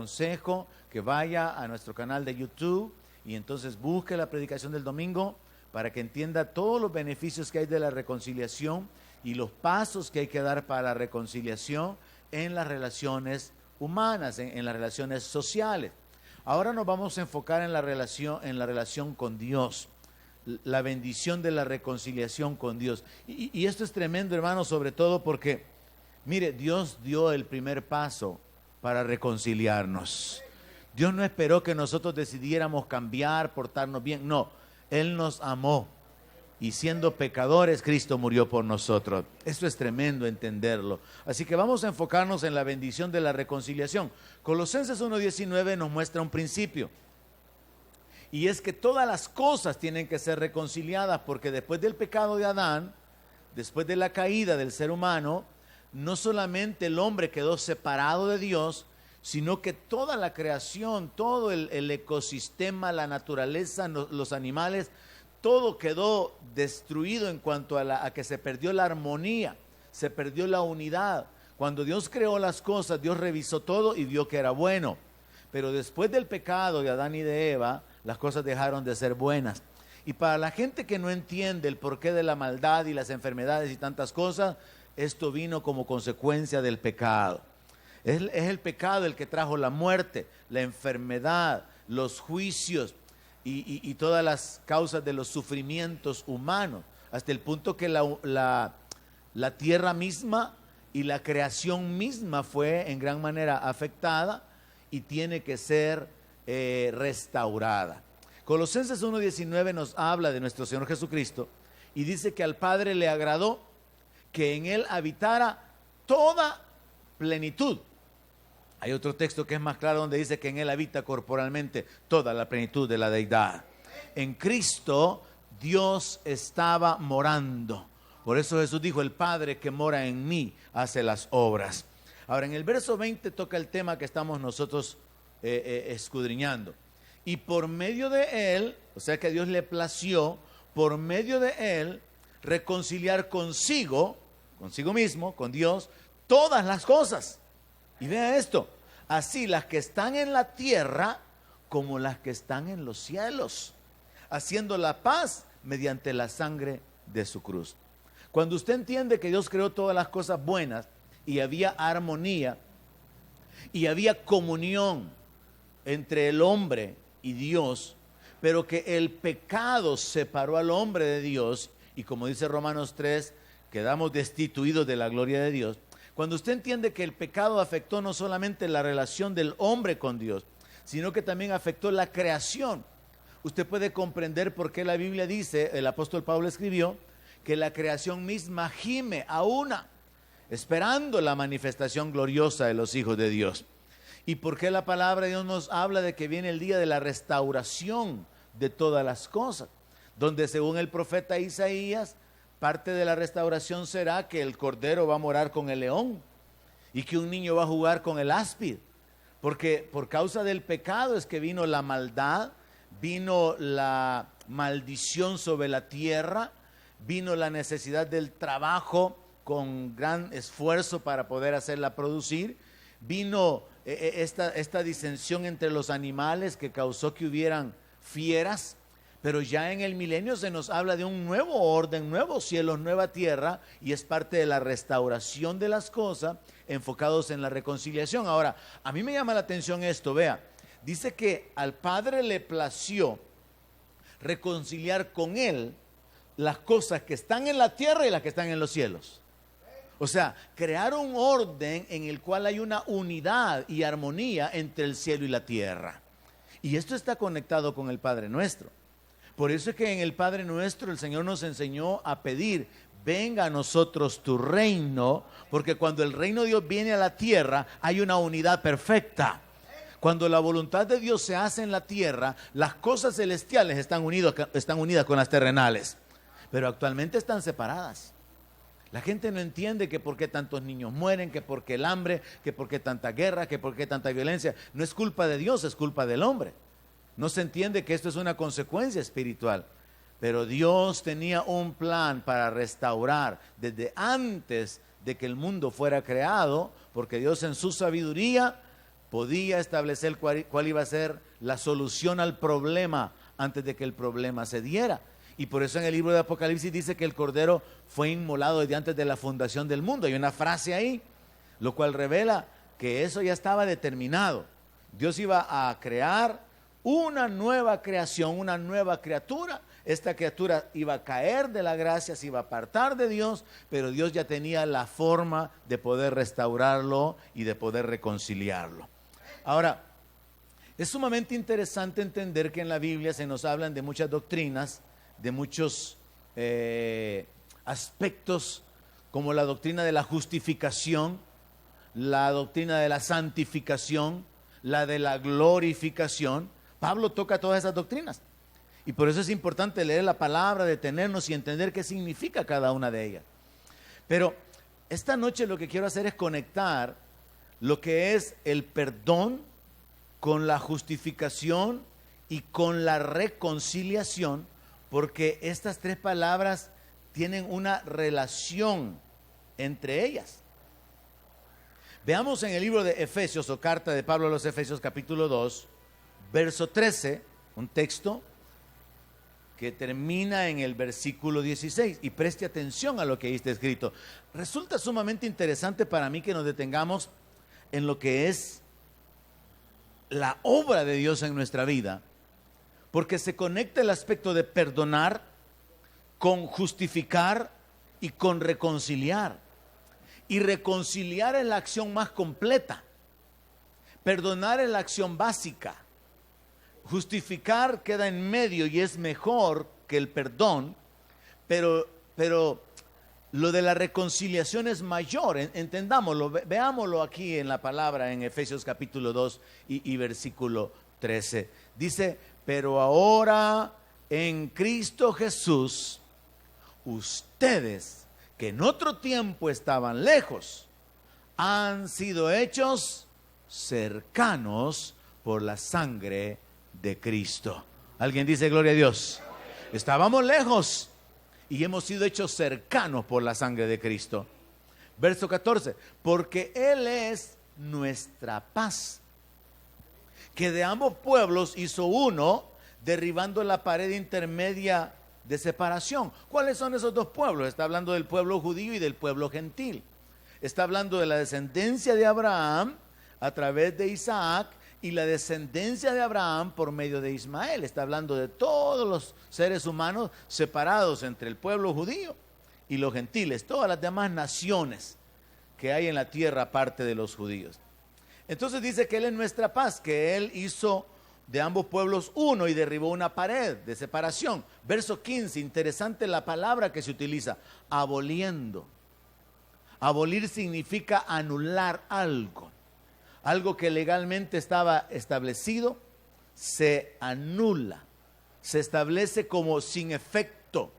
aconsejo que vaya a nuestro canal de YouTube y entonces busque la predicación del domingo para que entienda todos los beneficios que hay de la reconciliación y los pasos que hay que dar para la reconciliación en las relaciones humanas, en las relaciones sociales. Ahora nos vamos a enfocar en la relación con Dios, la bendición de la reconciliación con Dios. Y esto es tremendo, hermano, sobre todo porque, mire, Dios dio el primer paso para reconciliarnos. Dios no esperó que nosotros decidiéramos cambiar, portarnos bien, no, Él nos amó. Y siendo pecadores, Cristo murió por nosotros. Esto es tremendo entenderlo. Así que vamos a enfocarnos en la bendición de la reconciliación. Colosenses 1:19 nos muestra un principio. Y es que todas las cosas tienen que ser reconciliadas, porque después del pecado de Adán, después de la caída del ser humano, no solamente el hombre quedó separado de Dios, sino que toda la creación, todo el ecosistema, la naturaleza, los animales, todo quedó destruido en cuanto a que se perdió la armonía, se perdió la unidad. Cuando Dios creó las cosas, Dios revisó todo y vio que era bueno. Pero después del pecado de Adán y de Eva, las cosas dejaron de ser buenas. Y para la gente que no entiende el porqué de la maldad y las enfermedades y tantas cosas, esto vino como consecuencia del pecado. Es el pecado el que trajo la muerte, la enfermedad, los juicios y todas las causas de los sufrimientos humanos, hasta el punto que la tierra misma y la creación misma fue en gran manera afectada y tiene que ser restaurada. Colosenses 1:19 nos habla de nuestro Señor Jesucristo y dice que al Padre le agradó que en Él habitara toda plenitud. Hay otro texto que es más claro donde dice que en Él habita corporalmente toda la plenitud de la deidad. En Cristo Dios estaba morando. Por eso Jesús dijo: el Padre que mora en mí hace las obras. Ahora en el verso 20 toca el tema que estamos nosotros escudriñando. Y por medio de Él, o sea que Dios le plació, por medio de Él, reconciliar consigo mismo, con Dios, todas las cosas. Y vea esto, así las que están en la tierra como las que están en los cielos, haciendo la paz mediante la sangre de su cruz. Cuando usted entiende que Dios creó todas las cosas buenas y había armonía y había comunión entre el hombre y Dios, pero que el pecado separó al hombre de Dios y, como dice Romanos 3, quedamos destituidos de la gloria de Dios. Cuando usted entiende que el pecado afectó no solamente la relación del hombre con Dios, sino que también afectó la creación, usted puede comprender por qué la Biblia dice, el apóstol Pablo escribió, que la creación misma gime a una, esperando la manifestación gloriosa de los hijos de Dios. Y por qué la palabra de Dios nos habla de que viene el día de la restauración de todas las cosas, donde según el profeta Isaías, parte de la restauración será que el cordero va a morar con el león y que un niño va a jugar con el áspid, porque por causa del pecado es que vino la maldad, vino la maldición sobre la tierra, vino la necesidad del trabajo con gran esfuerzo para poder hacerla producir, vino esta disensión entre los animales que causó que hubieran fieras. Pero ya en el milenio se nos habla de un nuevo orden, nuevos cielos, nueva tierra, y es parte de la restauración de las cosas enfocados en la reconciliación. Ahora, a mí me llama la atención esto, vea, dice que al Padre le plació reconciliar con Él las cosas que están en la tierra y las que están en los cielos. O sea, crear un orden en el cual hay una unidad y armonía entre el cielo y la tierra. Y esto está conectado con el Padre Nuestro. Por eso es que en el Padre Nuestro el Señor nos enseñó a pedir: venga a nosotros tu reino, porque cuando el reino de Dios viene a la tierra hay una unidad perfecta. Cuando la voluntad de Dios se hace en la tierra, las cosas celestiales están unidas con las terrenales, pero actualmente están separadas. La gente no entiende que por qué tantos niños mueren, que por qué el hambre, que por qué tanta guerra, que por qué tanta violencia. No es culpa de Dios, es culpa del hombre. No se entiende que esto es una consecuencia espiritual, pero Dios tenía un plan para restaurar desde antes de que el mundo fuera creado, porque Dios en su sabiduría podía establecer cuál iba a ser la solución al problema antes de que el problema se diera. Y por eso en el libro de Apocalipsis dice que el Cordero fue inmolado desde antes de la fundación del mundo. Hay una frase ahí, lo cual revela que eso ya estaba determinado. Dios iba a crear una nueva creación, una nueva criatura. Esta criatura iba a caer de la gracia, se iba a apartar de Dios, pero Dios ya tenía la forma de poder restaurarlo y de poder reconciliarlo. Ahora, es sumamente interesante entender que en la Biblia se nos hablan de muchas doctrinas, de muchos aspectos, como la doctrina de la justificación, la doctrina de la santificación, la de la glorificación. Pablo toca todas esas doctrinas. Y por eso es importante leer la palabra, detenernos y entender qué significa cada una de ellas. Pero esta noche lo que quiero hacer es conectar lo que es el perdón con la justificación y con la reconciliación, porque estas tres palabras tienen una relación entre ellas. Veamos en el libro de Efesios, o carta de Pablo a los Efesios, capítulo 2, verso 13, un texto que termina en el versículo 16, y preste atención a lo que ahí está escrito. Resulta sumamente interesante para mí que nos detengamos en lo que es la obra de Dios en nuestra vida, porque se conecta el aspecto de perdonar con justificar y con reconciliar. Y reconciliar es la acción más completa. Perdonar es la acción básica. Justificar queda en medio y es mejor que el perdón, pero lo de la reconciliación es mayor. Entendámoslo, veámoslo aquí en la palabra en Efesios capítulo 2 y versículo 13. Dice: pero ahora en Cristo Jesús, ustedes que en otro tiempo estaban lejos, han sido hechos cercanos por la sangre de Cristo. ¿Alguien dice gloria a Dios? Estábamos lejos y hemos sido hechos cercanos por la sangre de Cristo. Verso 14, porque Él es nuestra paz, que de ambos pueblos hizo uno, derribando la pared intermedia de separación. ¿Cuáles son esos dos pueblos? Está hablando del pueblo judío y del pueblo gentil. Está hablando de la descendencia de Abraham a través de Isaac y la descendencia de Abraham por medio de Ismael. Está hablando de todos los seres humanos separados entre el pueblo judío y los gentiles, todas las demás naciones que hay en la tierra aparte de los judíos. Entonces dice que Él es nuestra paz, que Él hizo de ambos pueblos uno y derribó una pared de separación. Verso 15, interesante la palabra que se utiliza: aboliendo. Abolir significa anular algo. Algo que legalmente estaba establecido se anula, se establece como sin efecto.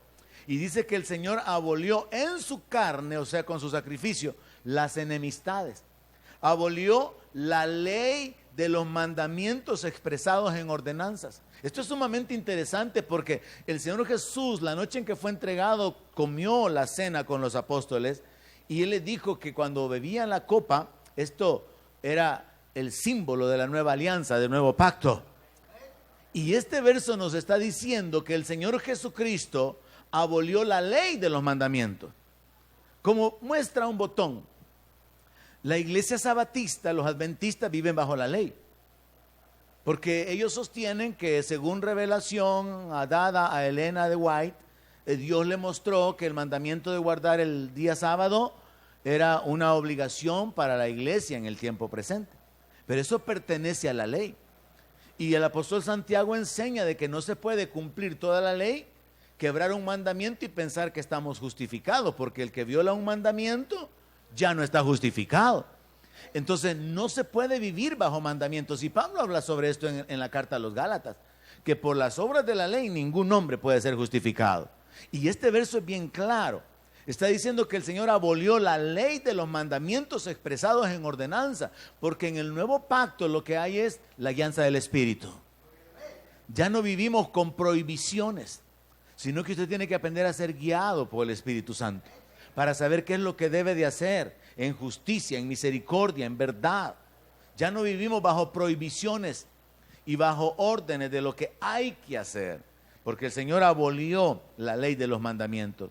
Y dice que el Señor abolió en su carne, o sea, con su sacrificio, las enemistades. Abolió la ley de los mandamientos expresados en ordenanzas. Esto es sumamente interesante porque el Señor Jesús, la noche en que fue entregado, comió la cena con los apóstoles y Él les dijo que cuando bebían la copa, esto era el símbolo de la nueva alianza, del nuevo pacto. Y este verso nos está diciendo que el Señor Jesucristo abolió la ley de los mandamientos. Como muestra un botón, la iglesia sabatista, los adventistas viven bajo la ley, porque ellos sostienen que según revelación dada a Elena de White, Dios le mostró que el mandamiento de guardar el día sábado era una obligación para la iglesia en el tiempo presente, pero eso pertenece a la ley. Y el apóstol Santiago enseña de que no se puede cumplir toda la ley, quebrar un mandamiento y pensar que estamos justificados, porque el que viola un mandamiento ya no está justificado. Entonces no se puede vivir bajo mandamientos. Y Pablo habla sobre esto en la carta a los Gálatas, que por las obras de la ley ningún hombre puede ser justificado. Y este verso es bien claro. Está diciendo que el Señor abolió la ley de los mandamientos expresados en ordenanza, porque en el nuevo pacto lo que hay es la guianza del Espíritu. Ya no vivimos con prohibiciones, sino que usted tiene que aprender a ser guiado por el Espíritu Santo, para saber qué es lo que debe de hacer en justicia, en misericordia, en verdad. Ya no vivimos bajo prohibiciones y bajo órdenes de lo que hay que hacer, porque el Señor abolió la ley de los mandamientos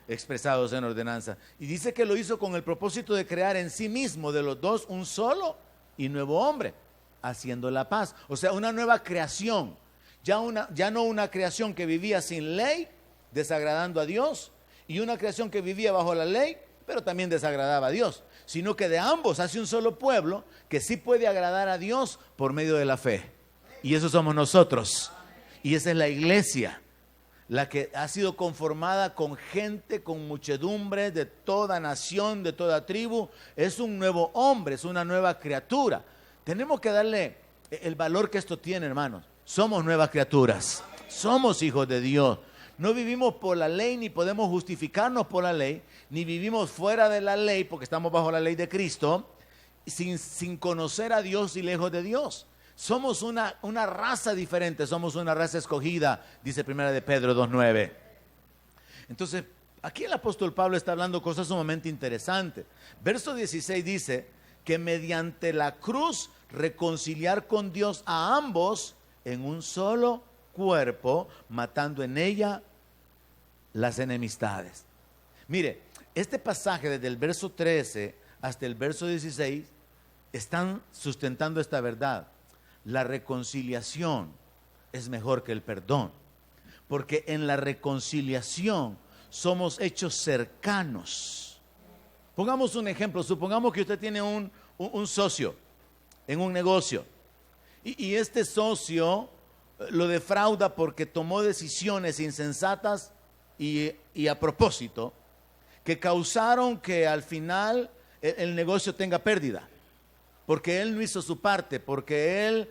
expresados en ordenanza. Y dice que lo hizo con el propósito de crear en sí mismo de los dos un solo y nuevo hombre, haciendo la paz. O sea, una nueva creación. Ya no una creación que vivía sin ley, desagradando a Dios, y una creación que vivía bajo la ley, pero también desagradaba a Dios, sino que de ambos hace un solo pueblo que sí puede agradar a Dios por medio de la fe. Y eso somos nosotros. Y esa es la iglesia, la que ha sido conformada con gente, con muchedumbre de toda nación, de toda tribu. Es un nuevo hombre, es una nueva criatura. Tenemos que darle el valor que esto tiene, hermanos. Somos nuevas criaturas, somos hijos de Dios. No vivimos por la ley, ni podemos justificarnos por la ley, ni vivimos fuera de la ley, porque estamos bajo la ley de Cristo, sin conocer a Dios y lejos de Dios. Somos una raza diferente, somos una raza escogida, dice 1 de Pedro 2:9. Entonces, aquí el apóstol Pablo está hablando cosas sumamente interesantes. Verso 16 dice que mediante la cruz reconciliar con Dios a ambos en un solo cuerpo, matando en ella las enemistades. Mire, este pasaje desde el verso 13 hasta el verso 16 están sustentando esta verdad. La reconciliación es mejor que el perdón, porque en la reconciliación somos hechos cercanos. Pongamos un ejemplo, supongamos que usted tiene un socio en un negocio y este socio lo defrauda porque tomó decisiones insensatas y a propósito, que causaron que al final el negocio tenga pérdida. Porque él no hizo su parte, porque él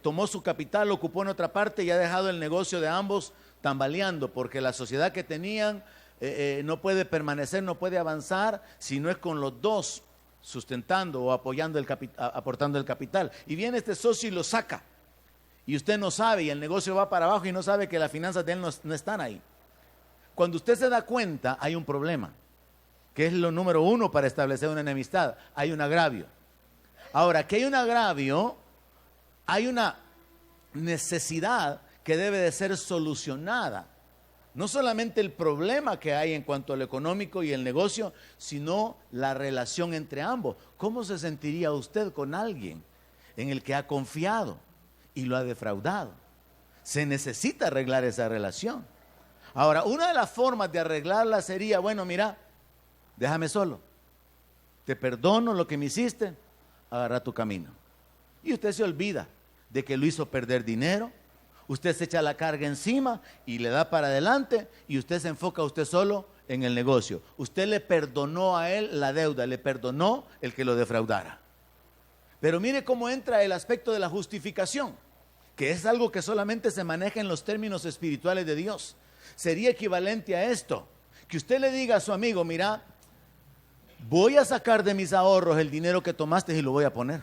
tomó su capital, lo ocupó en otra parte y ha dejado el negocio de ambos tambaleando, porque la sociedad que tenían no puede permanecer, no puede avanzar, si no es con los dos sustentando o apoyando aportando el capital. Y viene este socio y lo saca, y usted no sabe, y el negocio va para abajo y no sabe que las finanzas de él no están ahí. Cuando usted se da cuenta, hay un problema, que es lo número uno para establecer una enemistad: hay un agravio. Ahora, que hay un agravio, hay una necesidad que debe de ser solucionada. No solamente el problema que hay en cuanto a lo económico y el negocio, sino la relación entre ambos. ¿Cómo se sentiría usted con alguien en el que ha confiado y lo ha defraudado? Se necesita arreglar esa relación. Ahora, una de las formas de arreglarla sería, bueno, mira, déjame solo. Te perdono lo que me hiciste, agarra tu camino. Y usted se olvida de que lo hizo perder dinero, usted se echa la carga encima y le da para adelante, y usted se enfoca usted solo en el negocio. Usted le perdonó a él la deuda, le perdonó el que lo defraudara. Pero mire cómo entra el aspecto de la justificación, que es algo que solamente se maneja en los términos espirituales de Dios. Sería equivalente a esto, que usted le diga a su amigo: mira, voy a sacar de mis ahorros el dinero que tomaste y lo voy a poner.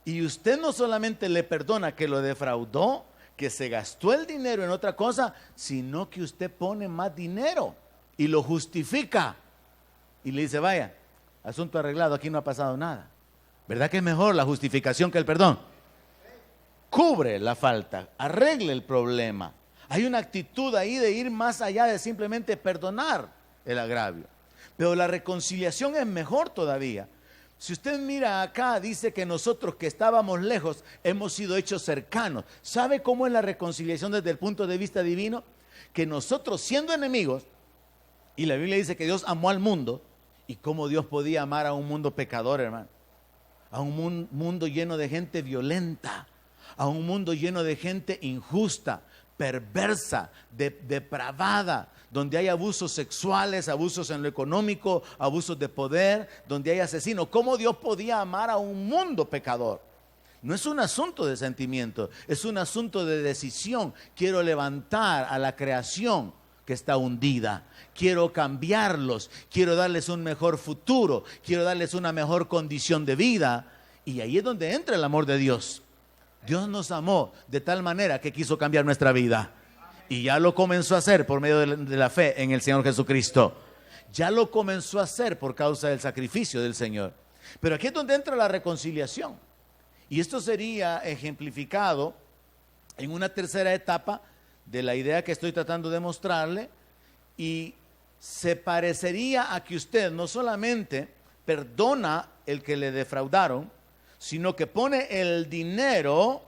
Y usted no solamente le perdona que lo defraudó, que se gastó el dinero en otra cosa, sino que usted pone más dinero y lo justifica. Y le dice: vaya, asunto arreglado, aquí no ha pasado nada. ¿Verdad que es mejor la justificación que el perdón? Cubre la falta, arregle el problema. Hay una actitud ahí de ir más allá de simplemente perdonar el agravio. Pero la reconciliación es mejor todavía. Si usted mira acá, dice que nosotros que estábamos lejos hemos sido hechos cercanos. ¿Sabe cómo es la reconciliación desde el punto de vista divino? Que nosotros, siendo enemigos, y la Biblia dice que Dios amó al mundo, y cómo Dios podía amar a un mundo pecador, hermano, a un mundo lleno de gente violenta, a un mundo lleno de gente injusta, perversa, depravada, donde hay abusos sexuales, abusos en lo económico, abusos de poder, donde hay asesinos. ¿Cómo Dios podía amar a un mundo pecador? No es un asunto de sentimiento, es un asunto de decisión. Quiero levantar a la creación que está hundida, quiero cambiarlos, quiero darles un mejor futuro, quiero darles una mejor condición de vida. Y ahí es donde entra el amor de Dios. Dios nos amó de tal manera que quiso cambiar nuestra vida. Y ya lo comenzó a hacer por medio de la fe en el Señor Jesucristo. Ya lo comenzó a hacer por causa del sacrificio del Señor. Pero aquí es donde entra la reconciliación. Y esto sería ejemplificado en una tercera etapa de la idea que estoy tratando de mostrarle, y se parecería a que usted no solamente perdona el que le defraudaron, sino que pone el dinero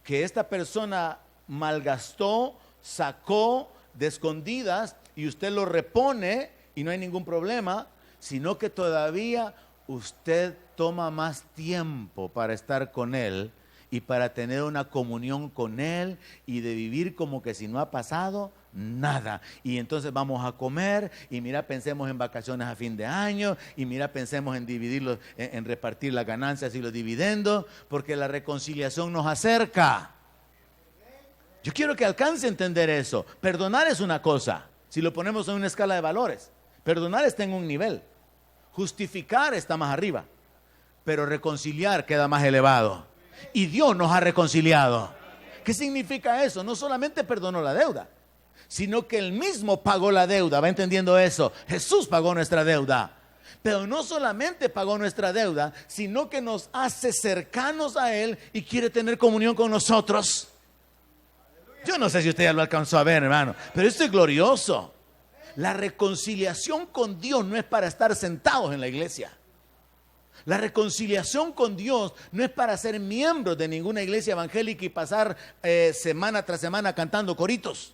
que esta persona malgastó, sacó de escondidas, y usted lo repone y no hay ningún problema, sino que todavía usted toma más tiempo para estar con él y para tener una comunión con él y de vivir como que si no ha pasado nada. Y entonces vamos a comer y mira, pensemos en vacaciones a fin de año, y mira, pensemos en dividirlos, en repartir las ganancias y los dividendos, porque la reconciliación nos acerca. Yo quiero que alcance a entender eso. Perdonar es una cosa, si lo ponemos en una escala de valores. Perdonar está en un nivel, justificar está más arriba, pero reconciliar queda más elevado. Y Dios nos ha reconciliado. ¿Qué significa eso? No solamente perdonó la deuda, sino que Él mismo pagó la deuda. ¿Va entendiendo eso? Jesús pagó nuestra deuda. Pero no solamente pagó nuestra deuda, sino que nos hace cercanos a Él y quiere tener comunión con nosotros. Yo no sé si usted ya lo alcanzó a ver, hermano, pero esto es glorioso. La reconciliación con Dios no es para estar sentados en la iglesia. La reconciliación con Dios no es para ser miembros de ninguna iglesia evangélica y pasar semana tras semana cantando coritos.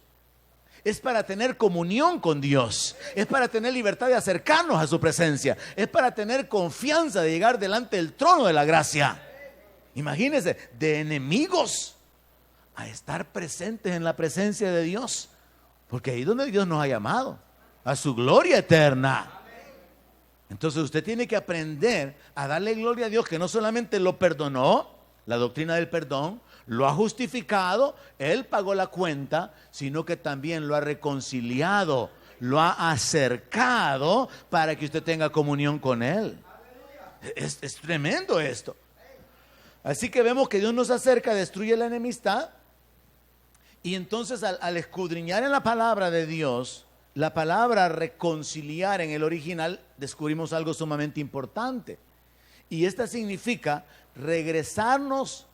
Es para tener comunión con Dios. Es para tener libertad de acercarnos a su presencia. Es para tener confianza de llegar delante del trono de la gracia. Imagínense, de enemigos a estar presentes en la presencia de Dios. Porque ahí es donde Dios nos ha llamado, a su gloria eterna. Entonces usted tiene que aprender a darle gloria a Dios, que no solamente lo perdonó, la doctrina del perdón, lo ha justificado, Él pagó la cuenta, sino que también lo ha reconciliado, lo ha acercado para que usted tenga comunión con Él. Es tremendo esto. Así que vemos que Dios nos acerca, destruye la enemistad, y entonces al escudriñar en la palabra de Dios, la palabra reconciliar en el original, descubrimos algo sumamente importante. Y esta significa regresarnos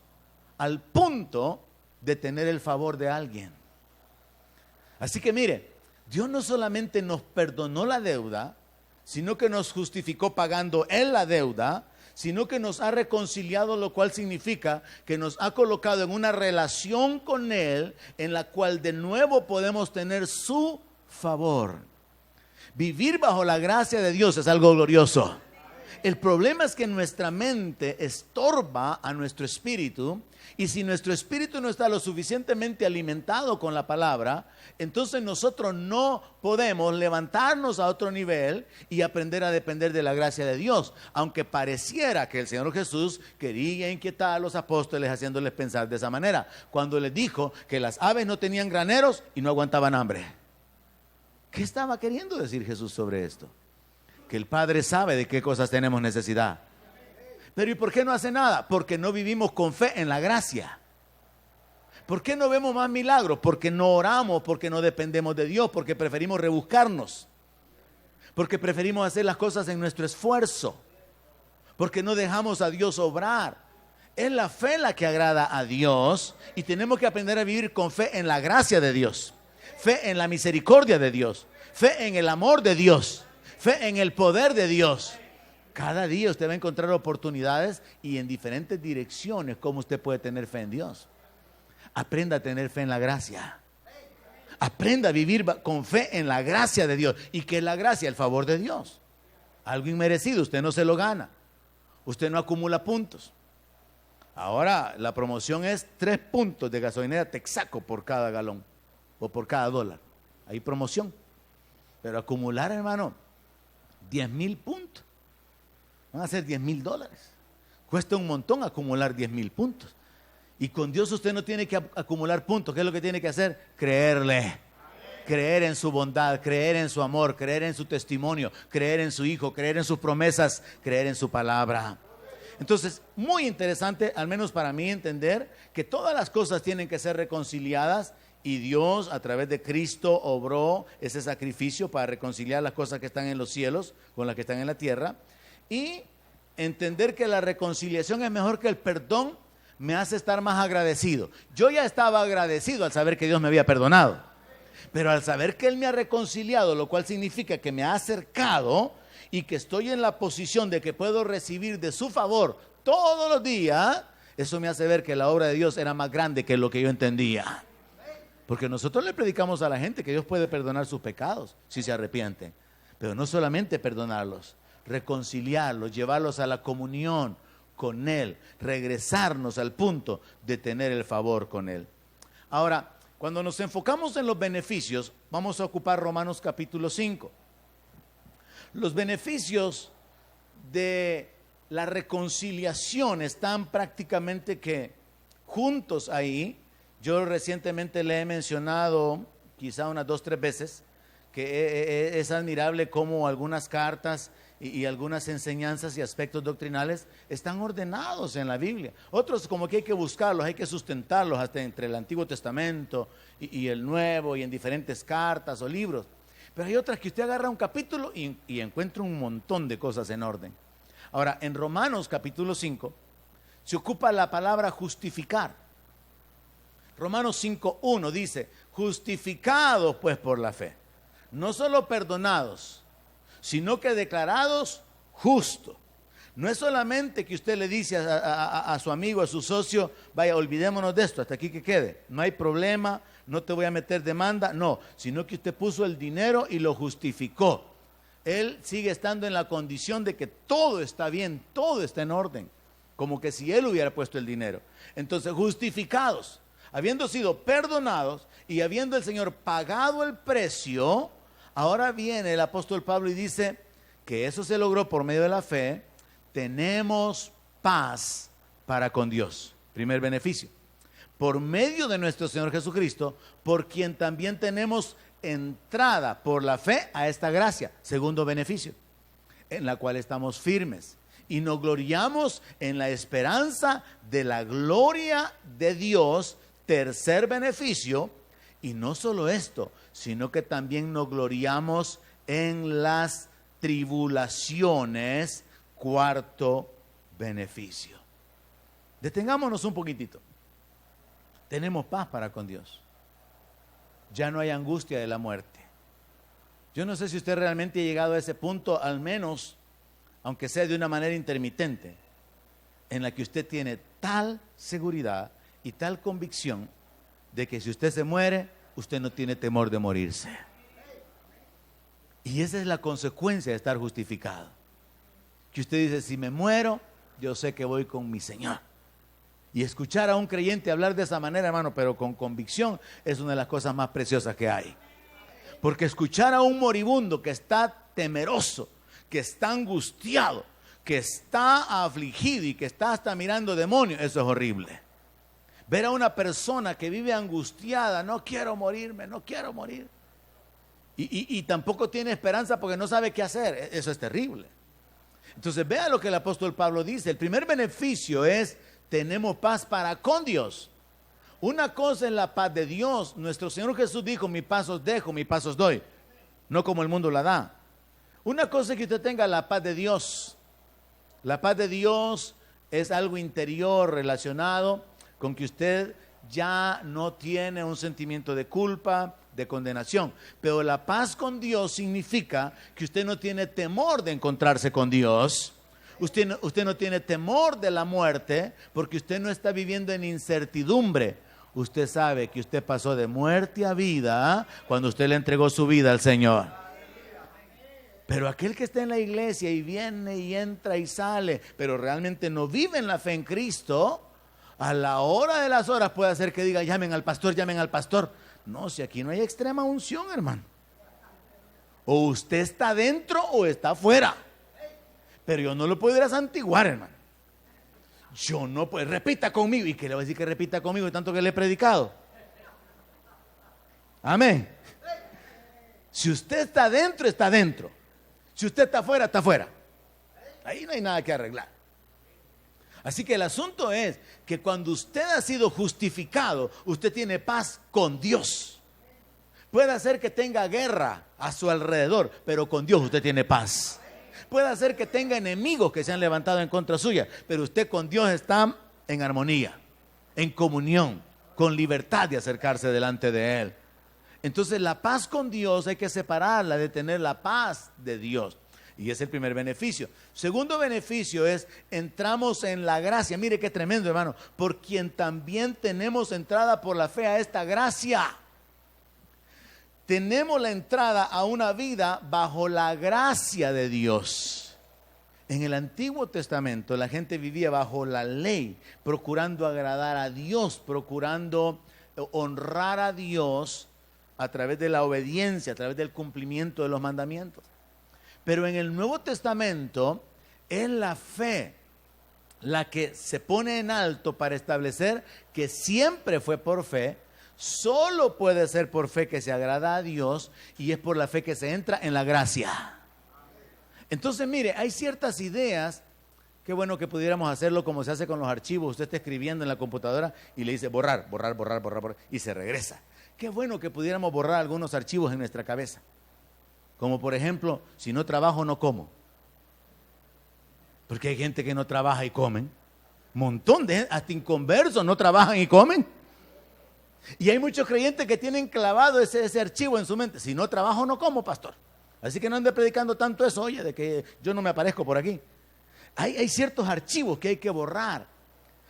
al punto de tener el favor de alguien. Así que mire, Dios no solamente nos perdonó la deuda, sino que nos justificó pagando Él la deuda, sino que nos ha reconciliado, lo cual significa que nos ha colocado en una relación con Él, en la cual de nuevo podemos tener su favor. Vivir bajo la gracia de Dios es algo glorioso. El problema es que nuestra mente estorba a nuestro espíritu, y si nuestro espíritu no está lo suficientemente alimentado con la palabra, entonces nosotros no podemos levantarnos a otro nivel y aprender a depender de la gracia de Dios, aunque pareciera que el Señor Jesús quería inquietar a los apóstoles haciéndoles pensar de esa manera, cuando les dijo que las aves no tenían graneros y no aguantaban hambre. ¿Qué estaba queriendo decir Jesús sobre esto? Que el Padre sabe de qué cosas tenemos necesidad. Pero ¿y por qué no hace nada? Porque no vivimos con fe en la gracia. ¿Por qué no vemos más milagros? Porque no oramos, porque no dependemos de Dios, porque preferimos rebuscarnos, porque preferimos hacer las cosas en nuestro esfuerzo, porque no dejamos a Dios obrar. Es la fe la que agrada a Dios, y tenemos que aprender a vivir con fe en la gracia de Dios, fe en la misericordia de Dios, fe en el amor de Dios, fe en el poder de Dios. Cada día usted va a encontrar oportunidades y en diferentes direcciones cómo usted puede tener fe en Dios. Aprenda a tener fe en la gracia. Aprenda a vivir con fe en la gracia de Dios. ¿Y qué es la gracia? El favor de Dios. Algo inmerecido, usted no se lo gana. Usted no acumula puntos. Ahora la promoción es 3 puntos de gasolinera Texaco por cada galón o por cada dólar. Hay promoción. Pero acumular, hermano, 10,000 puntos. Van a ser $10,000. Cuesta un montón acumular 10,000 puntos. Y con Dios usted no tiene que acumular puntos. ¿Qué es lo que tiene que hacer? Creerle. Creer en su bondad, creer en su amor, creer en su testimonio, creer en su Hijo, creer en sus promesas, creer en su palabra. Entonces, muy interesante, al menos para mí, entender que todas las cosas tienen que ser reconciliadas, y Dios a través de Cristo obró ese sacrificio para reconciliar las cosas que están en los cielos con las que están en la tierra. Y entender que la reconciliación es mejor que el perdón me hace estar más agradecido. Yo ya estaba agradecido al saber que Dios me había perdonado, pero al saber que Él me ha reconciliado, lo cual significa que me ha acercado y que estoy en la posición de que puedo recibir de su favor todos los días, eso me hace ver que la obra de Dios era más grande que lo que yo entendía. Porque nosotros le predicamos a la gente que Dios puede perdonar sus pecados si se arrepienten, pero no solamente perdonarlos, reconciliarlos, llevarlos a la comunión con Él, regresarnos al punto de tener el favor con Él. Ahora, cuando nos enfocamos en los beneficios, vamos a ocupar Romanos capítulo 5. Los beneficios de la reconciliación están prácticamente que juntos ahí. Yo recientemente le he mencionado, quizá unas 2 o 3 veces, que es admirable cómo algunas cartas y algunas enseñanzas y aspectos doctrinales están ordenados en la Biblia. Otros como que hay que buscarlos, hay que sustentarlos hasta entre el Antiguo Testamento y el Nuevo y en diferentes cartas o libros. Pero hay otras que usted agarra un capítulo y encuentra un montón de cosas en orden. Ahora, en Romanos capítulo 5 se ocupa la palabra justificar. Romanos 5:1 dice, justificados pues por la fe, no solo perdonados, sino que declarados justos. No es solamente que usted le dice a su amigo, a su socio, vaya, olvidémonos de esto, hasta aquí que quede, no hay problema, no te voy a meter demanda, no, sino que usted puso el dinero y lo justificó. Él sigue estando en la condición de que todo está bien, todo está en orden, como que si él hubiera puesto el dinero. Entonces, justificados, habiendo sido perdonados y habiendo el Señor pagado el precio, ahora viene el apóstol Pablo y dice que eso se logró por medio de la fe. Tenemos paz para con Dios. Primer beneficio. Por medio de nuestro Señor Jesucristo, por quien también tenemos entrada por la fe a esta gracia. Segundo beneficio, en la cual estamos firmes y nos gloriamos en la esperanza de la gloria de Dios. Tercer beneficio, y no solo esto, sino que también nos gloriamos en las tribulaciones. Cuarto beneficio. Detengámonos un poquitito. Tenemos paz para con Dios. Ya no hay angustia de la muerte. Yo no sé si usted realmente ha llegado a ese punto, al menos, aunque sea de una manera intermitente, en la que usted tiene tal seguridad y tal convicción de que si usted se muere, usted no tiene temor de morirse. Y esa es la consecuencia de estar justificado. Que usted dice, si me muero, yo sé que voy con mi Señor. Y escuchar a un creyente hablar de esa manera, hermano, pero con convicción, es una de las cosas más preciosas que hay. Porque escuchar a un moribundo que está temeroso, que está angustiado, que está afligido y que está hasta mirando demonios, eso es horrible. Ver a una persona que vive angustiada, no quiero morirme, no quiero morir. Y tampoco tiene esperanza porque no sabe qué hacer, eso es terrible. Entonces vea lo que el apóstol Pablo dice. El primer beneficio es, tenemos paz para con Dios. Una cosa es la paz de Dios. Nuestro Señor Jesús dijo, mi paz os dejo, mi paz os doy. No como el mundo la da. Una cosa es que usted tenga la paz de Dios. La paz de Dios es algo interior relacionado con que usted ya no tiene un sentimiento de culpa, de condenación. Pero la paz con Dios significa que usted no tiene temor de encontrarse con Dios. Usted no tiene temor de la muerte porque usted no está viviendo en incertidumbre. Usted sabe que usted pasó de muerte a vida cuando usted le entregó su vida al Señor. Pero aquel que está en la iglesia y viene y entra y sale, pero realmente no vive en la fe en Cristo, a la hora de las horas puede hacer que diga, llamen al pastor, llamen al pastor. No, si aquí no hay extrema unción, hermano. O usted está dentro o está afuera. Pero yo no lo puedo ir a santiguar, hermano. Yo no puedo, repita conmigo. ¿Y qué le voy a decir que repita conmigo de tanto que le he predicado? Amén. Si usted está dentro, está dentro. Si usted está afuera, está afuera. Ahí no hay nada que arreglar. Así que el asunto es que cuando usted ha sido justificado, usted tiene paz con Dios. Puede hacer que tenga guerra a su alrededor, pero con Dios usted tiene paz. Puede ser que tenga enemigos que se han levantado en contra suya, pero usted con Dios está en armonía, en comunión, con libertad de acercarse delante de Él. Entonces la paz con Dios hay que separarla de tener la paz de Dios. Y es el primer beneficio. Segundo beneficio es, entramos en la gracia. Mire qué tremendo, hermano. Por quien también tenemos entrada por la fe a esta gracia. Tenemos la entrada a una vida bajo la gracia de Dios. En el Antiguo Testamento la gente vivía bajo la ley, procurando agradar a Dios, procurando honrar a Dios a través de la obediencia, a través del cumplimiento de los mandamientos. Pero en el Nuevo Testamento es la fe la que se pone en alto para establecer que siempre fue por fe, solo puede ser por fe que se agrada a Dios y es por la fe que se entra en la gracia. Entonces mire, hay ciertas ideas, qué bueno que pudiéramos hacerlo como se hace con los archivos. Usted está escribiendo en la computadora y le dice borrar, borrar, borrar, borrar, borrar y se regresa. Qué bueno que pudiéramos borrar algunos archivos en nuestra cabeza. Como por ejemplo, si no trabajo no como. Porque hay gente que no trabaja y comen. Montón de gente, hasta inconversos no trabajan y comen. Y hay muchos creyentes que tienen clavado ese archivo en su mente. Si no trabajo no como, pastor. Así que no ande predicando tanto eso, oye, de que yo no me aparezco por aquí. Hay ciertos archivos que hay que borrar.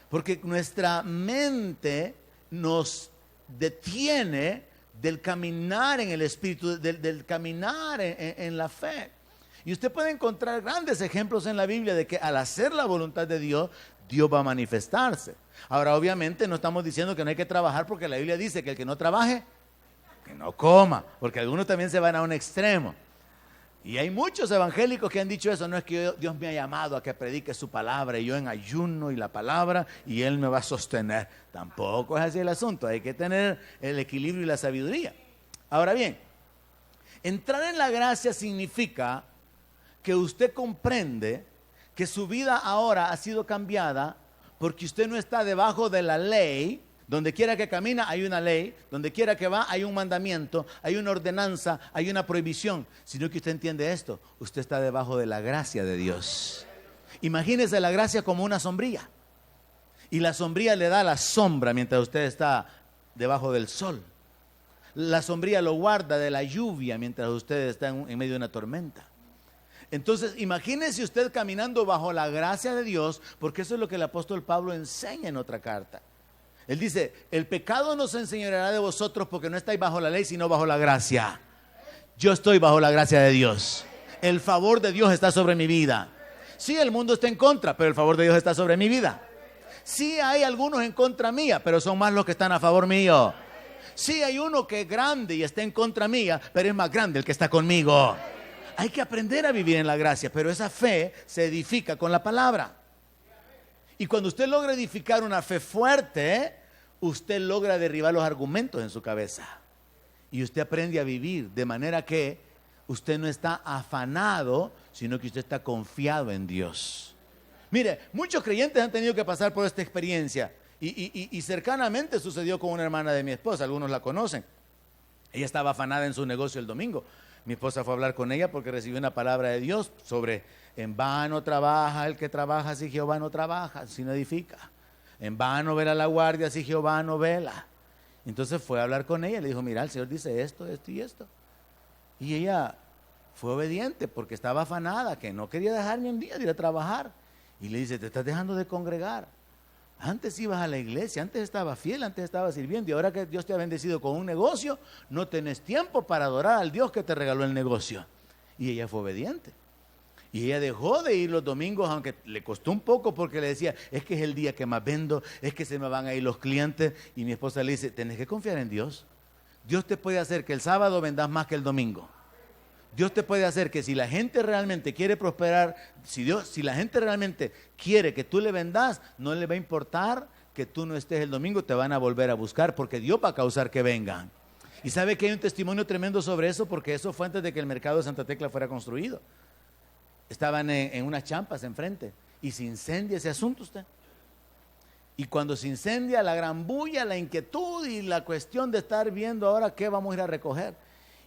Porque nuestra mente nos detiene del caminar en el Espíritu, del caminar en la fe. Y usted puede encontrar grandes ejemplos en la Biblia de que al hacer la voluntad de Dios, Dios va a manifestarse. Ahora, obviamente, no estamos diciendo que no hay que trabajar, porque la Biblia dice que el que no trabaje, que no coma, porque algunos también se van a un extremo. Y hay muchos evangélicos que han dicho eso. No es que Dios me ha llamado a que predique su palabra y yo en ayuno y la palabra y Él me va a sostener. Tampoco es así el asunto. Hay que tener el equilibrio y la sabiduría. Ahora bien, entrar en la gracia significa que usted comprende que su vida ahora ha sido cambiada porque usted no está debajo de la ley. Donde quiera que camina hay una ley, donde quiera que va hay un mandamiento, hay una ordenanza, hay una prohibición. Sino que usted entiende esto, usted está debajo de la gracia de Dios. Imagínese la gracia como una sombrilla. Y la sombrilla le da la sombra mientras usted está debajo del sol. La sombrilla lo guarda de la lluvia mientras usted está en medio de una tormenta. Entonces, imagínese usted caminando bajo la gracia de Dios, porque eso es lo que el apóstol Pablo enseña en otra carta. Él dice, el pecado no se enseñoreará de vosotros porque no estáis bajo la ley, sino bajo la gracia. Yo estoy bajo la gracia de Dios. El favor de Dios está sobre mi vida. Sí, el mundo está en contra, pero el favor de Dios está sobre mi vida. Sí, hay algunos en contra mía, pero son más los que están a favor mío. Sí, hay uno que es grande y está en contra mía, pero es más grande el que está conmigo. Hay que aprender a vivir en la gracia, pero esa fe se edifica con la palabra. Y cuando usted logra edificar una fe fuerte, usted logra derribar los argumentos en su cabeza. Y usted aprende a vivir de manera que usted no está afanado, sino que usted está confiado en Dios. Mire, muchos creyentes han tenido que pasar por esta experiencia. Y cercanamente sucedió con una hermana de mi esposa, algunos la conocen. Ella estaba afanada en su negocio el domingo. Mi esposa fue a hablar con ella porque recibió una palabra de Dios sobre en vano trabaja el que trabaja si Jehová no trabaja, si no edifica. En vano vela la guardia si Jehová no vela. Entonces fue a hablar con ella y le dijo, mira, el Señor dice esto, esto y esto. Y ella fue obediente porque estaba afanada, que no quería dejar ni un día de ir a trabajar. Y le dice, te estás dejando de congregar. Antes ibas a la iglesia, antes estabas fiel, antes estabas sirviendo, y ahora que Dios te ha bendecido con un negocio, no tenés tiempo para adorar al Dios que te regaló el negocio. Y ella fue obediente. Y ella dejó de ir los domingos, aunque le costó un poco porque le decía, es que es el día que más vendo, es que se me van a ir los clientes. Y mi esposa le dice, tenés que confiar en Dios. Dios te puede hacer que el sábado vendas más que el domingo. Dios te puede hacer que si la gente realmente quiere prosperar, si la gente realmente quiere que tú le vendas, no le va a importar que tú no estés el domingo, te van a volver a buscar porque Dios va a causar que vengan. Y sabe que hay un testimonio tremendo sobre eso porque eso fue antes de que el mercado de Santa Tecla fuera construido. Estaban en unas champas enfrente y se incendia ese asunto usted. Y cuando se incendia, la gran bulla, la inquietud y la cuestión de estar viendo ahora qué vamos a ir a recoger.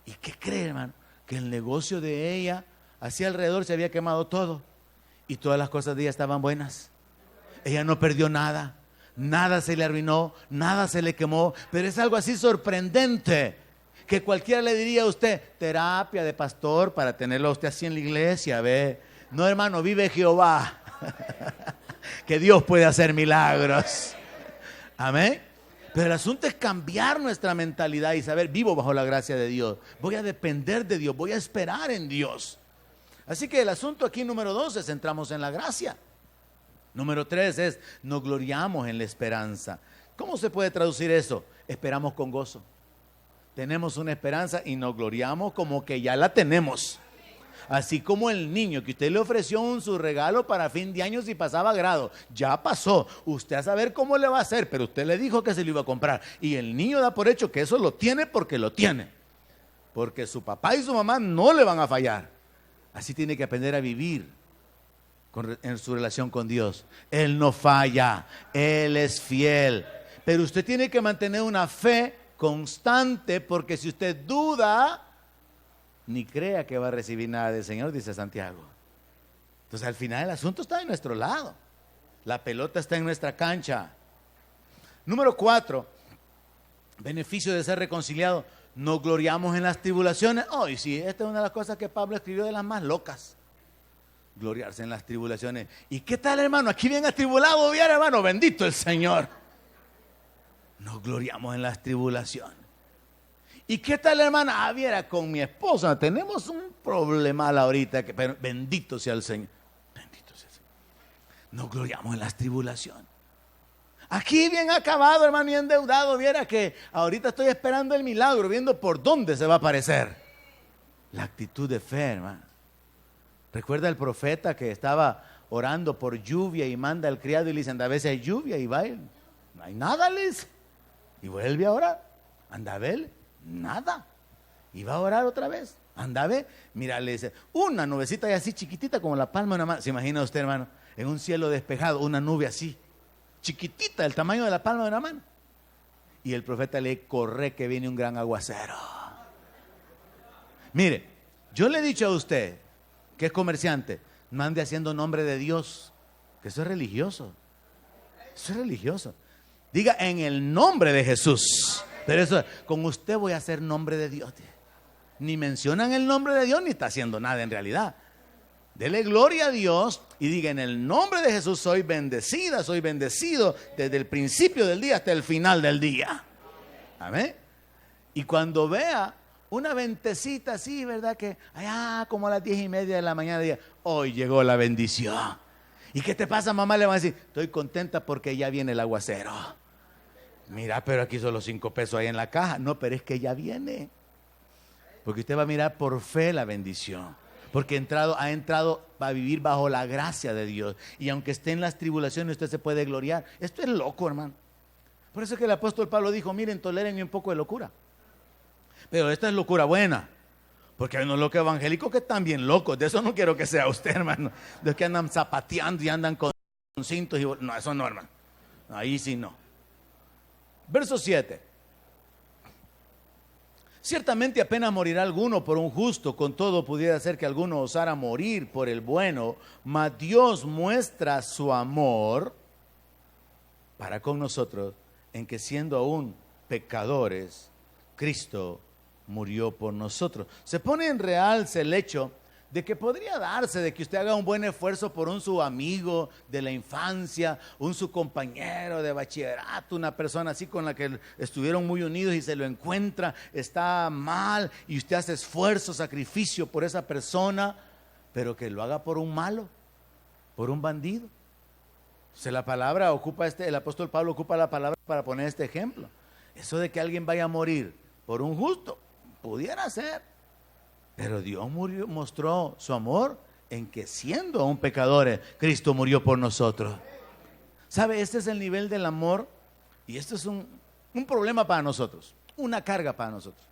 ¿Y qué cree, hermano? Que el negocio de ella Así alrededor se había quemado todo y todas las cosas de ella estaban buenas. Ella no perdió nada, nada se le arruinó, nada se le quemó, pero es algo así sorprendente que cualquiera le diría a usted, terapia de pastor para tenerlo a usted así en la iglesia, ve. No, hermano, vive Jehová, que Dios puede hacer milagros. Amén. Pero el asunto es cambiar nuestra mentalidad y saber, vivo bajo la gracia de Dios, voy a depender de Dios, voy a esperar en Dios. Así que el asunto aquí número 2 es centramos en la gracia. Número 3 es nos gloriamos en la esperanza. ¿Cómo se puede traducir eso? Esperamos con gozo. Tenemos una esperanza y nos gloriamos como que ya la tenemos. Así como el niño que usted le ofreció su regalo para fin de año si pasaba grado, ya pasó, usted a saber cómo le va a hacer, pero usted le dijo que se lo iba a comprar y el niño da por hecho que eso lo tiene porque lo tiene, porque su papá y su mamá no le van a fallar. Así tiene que aprender a vivir en su relación con Dios. Él no falla, Él es fiel, pero usted tiene que mantener una fe constante, porque si usted duda, ni crea que va a recibir nada del Señor, dice Santiago. Entonces al final el asunto está de nuestro lado, la pelota está en nuestra cancha. Número 4, beneficio de ser reconciliado, nos gloriamos en las tribulaciones. Y sí, esta es una de las cosas que Pablo escribió de las más locas, gloriarse en las tribulaciones. ¿Y qué tal, hermano? Aquí bien atribulado, bien, hermano, bendito el Señor. Nos gloriamos en las tribulaciones. ¿Y qué tal, hermana? Viera, con mi esposa tenemos un problema ahorita, pero bendito sea el Señor. Bendito sea el Señor. Nos gloriamos en las tribulaciones. Aquí bien acabado, hermano, y endeudado. Viera que ahorita estoy esperando el milagro, viendo por dónde se va a aparecer. La actitud de fe, hermano. Recuerda el profeta que estaba orando por lluvia y manda al criado y le dice, anda a ver si hay lluvia, y va, no hay nada, le dice. Y vuelve a orar, anda a ver, nada. Y va a orar otra vez, anda a ver, mira, le dice, una nubecita así chiquitita como la palma de una mano. ¿Se imagina usted, hermano? En un cielo despejado, una nube así, chiquitita, del tamaño de la palma de una mano. Y el profeta le dice, corre que viene un gran aguacero. Mire, yo le he dicho a usted, que es comerciante, no ande haciendo nombre de Dios, que eso es religioso. Eso es religioso. Diga en el nombre de Jesús. Pero eso, con usted voy a hacer nombre de Dios. Ni mencionan el nombre de Dios, ni está haciendo nada en realidad. Dele gloria a Dios y diga en el nombre de Jesús soy bendecida, soy bendecido desde el principio del día hasta el final del día. Amén. Y cuando vea una ventecita así, ¿verdad? Que allá como a las 10:30 de la mañana diga, hoy llegó la bendición. ¿Y qué te pasa, mamá? Le van a decir, estoy contenta porque ya viene el aguacero. Mira, pero aquí solo 5 pesos ahí en la caja. No, pero es que ya viene. Porque usted va a mirar por fe la bendición. Porque ha entrado a vivir bajo la gracia de Dios. Y aunque esté en las tribulaciones, usted se puede gloriar. Esto es loco, hermano. Por eso es que el apóstol Pablo dijo, miren, tolérenme un poco de locura. Pero esta es locura buena. Porque hay unos locos evangélicos que están bien locos. De eso no quiero que sea usted, hermano. De los que andan zapateando y andan con cintos. No, eso no, hermano. Ahí sí no. Verso 7. Ciertamente apenas morirá alguno por un justo, con todo pudiera ser que alguno osara morir por el bueno, mas Dios muestra su amor para con nosotros, en que siendo aún pecadores, Cristo murió por nosotros. Se pone en realce el hecho de que podría darse de que usted haga un buen esfuerzo por su amigo de la infancia, su compañero de bachillerato, una persona así con la que estuvieron muy unidos y se lo encuentra, está mal y usted hace esfuerzo, sacrificio por esa persona, pero que lo haga por un malo, por un bandido. La palabra ocupa el apóstol Pablo ocupa la palabra para poner este ejemplo. Eso de que alguien vaya a morir por un justo, pudiera ser. Pero Dios mostró su amor en que siendo aún pecadores, Cristo murió por nosotros. ¿Sabe? Este es el nivel del amor y esto es un problema para nosotros, una carga para nosotros.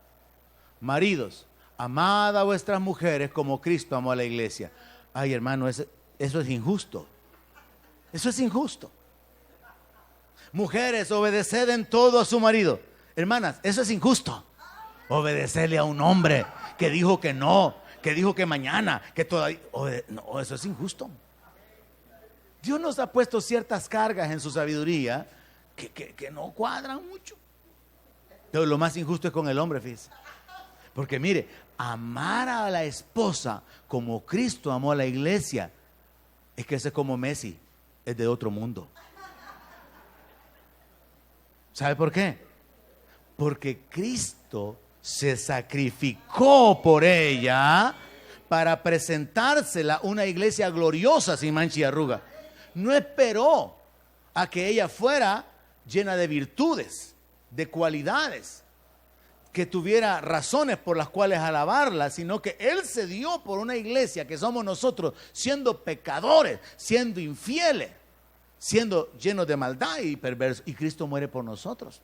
Maridos, amad a vuestras mujeres como Cristo amó a la iglesia. Ay, hermano, eso es injusto. Eso es injusto. Mujeres, obedeced en todo a su marido. Hermanas, eso es injusto. Obedecerle a un hombre que dijo que no, que dijo que mañana, que todavía... No, eso es injusto. Dios nos ha puesto ciertas cargas en su sabiduría que no cuadran mucho. Pero lo más injusto es con el hombre, fíjese. Porque mire, amar a la esposa como Cristo amó a la iglesia, es que ese es como Messi, es de otro mundo. ¿Sabe por qué? Porque Cristo se sacrificó por ella para presentársela una iglesia gloriosa sin mancha y arruga. No esperó a que ella fuera llena de virtudes, de cualidades, que tuviera razones por las cuales alabarla, sino que Él se dio por una iglesia que somos nosotros, siendo pecadores, siendo infieles, siendo llenos de maldad y perversos, y Cristo muere por nosotros.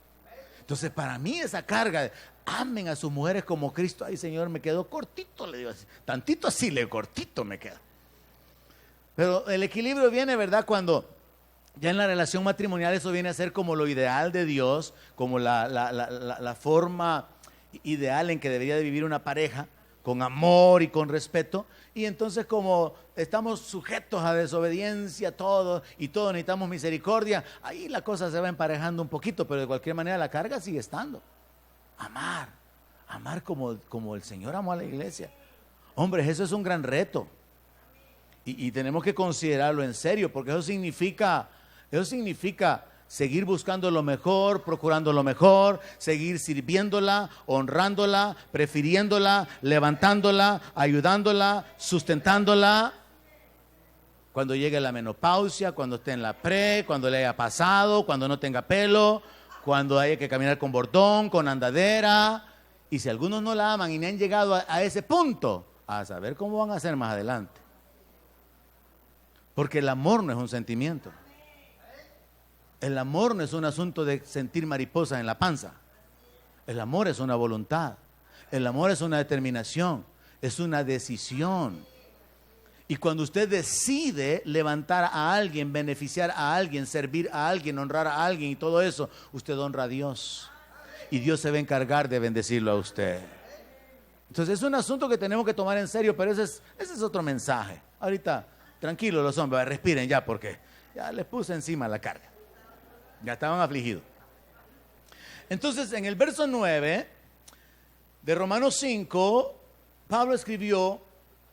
Entonces, para mí esa carga de amen a sus mujeres como Cristo, ay Señor, me quedó cortito, le digo así, tantito así, cortito me queda. Pero el equilibrio viene, ¿verdad? Cuando ya en la relación matrimonial eso viene a ser como lo ideal de Dios, como la forma ideal en que debería de vivir una pareja, con amor y con respeto. Y entonces, como estamos sujetos a desobediencia todos y todos necesitamos misericordia, ahí la cosa se va emparejando un poquito, pero de cualquier manera la carga sigue estando. Amar como el Señor amó a la iglesia. Hombres, eso es un gran reto. Y tenemos que considerarlo en serio, porque eso significa seguir buscando lo mejor, procurando lo mejor, seguir sirviéndola, honrándola, prefiriéndola, levantándola, ayudándola, sustentándola. Cuando llegue la menopausia, cuando esté en la cuando le haya pasado, cuando no tenga pelo, cuando haya que caminar con bordón, con andadera. Y si algunos no la aman y no han llegado a ese punto, a saber cómo van a hacer más adelante. Porque el amor no es un sentimiento. El amor no es un asunto de sentir mariposas en la panza. El amor es una voluntad. El amor es una determinación. Es una decisión. Y cuando usted decide levantar a alguien, beneficiar a alguien, servir a alguien, honrar a alguien y todo eso, usted honra a Dios. Y Dios se va a encargar de bendecirlo a usted. Entonces es un asunto que tenemos que tomar en serio, pero ese es otro mensaje. Ahorita, tranquilos los hombres, respiren ya, porque ya les puse encima la carga. Ya estaban afligidos. Entonces, en el verso 9 de Romanos 5, Pablo escribió: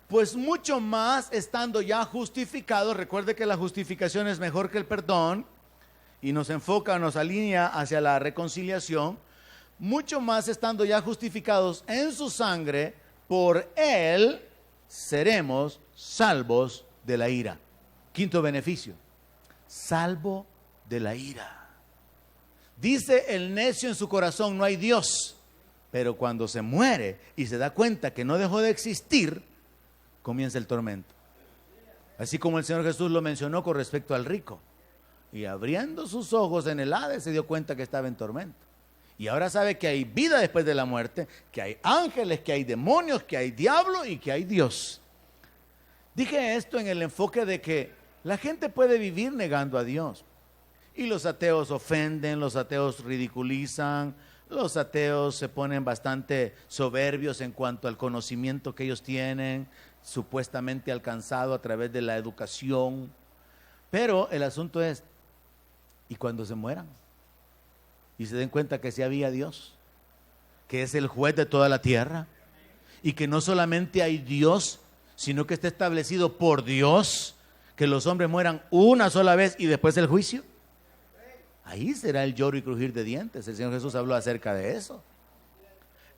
pues mucho más estando ya justificados. Recuerde que la justificación es mejor que el perdón y nos enfoca, nos alinea hacia la reconciliación. Mucho más estando ya justificados en su sangre, por él seremos salvos de la ira. Quinto beneficio: salvo de la ira. Dice el necio en su corazón: no hay Dios. Pero cuando se muere y se da cuenta que no dejó de existir, comienza el tormento. Así como el Señor Jesús lo mencionó con respecto al rico. Y abriendo sus ojos en el Hades se dio cuenta que estaba en tormento. Y ahora sabe que hay vida después de la muerte, que hay ángeles, que hay demonios, que hay diablo y que hay Dios. Dije esto en el enfoque de que la gente puede vivir negando a Dios. Y los ateos ofenden, los ateos ridiculizan, los ateos se ponen bastante soberbios en cuanto al conocimiento que ellos tienen, supuestamente alcanzado a través de la educación. Pero el asunto es, ¿y cuando se mueran? Y se den cuenta que sí había Dios, que es el juez de toda la tierra, y que no solamente hay Dios, sino que está establecido por Dios, que los hombres mueran una sola vez y después el juicio. Ahí será el lloro y crujir de dientes. El Señor Jesús habló acerca de eso.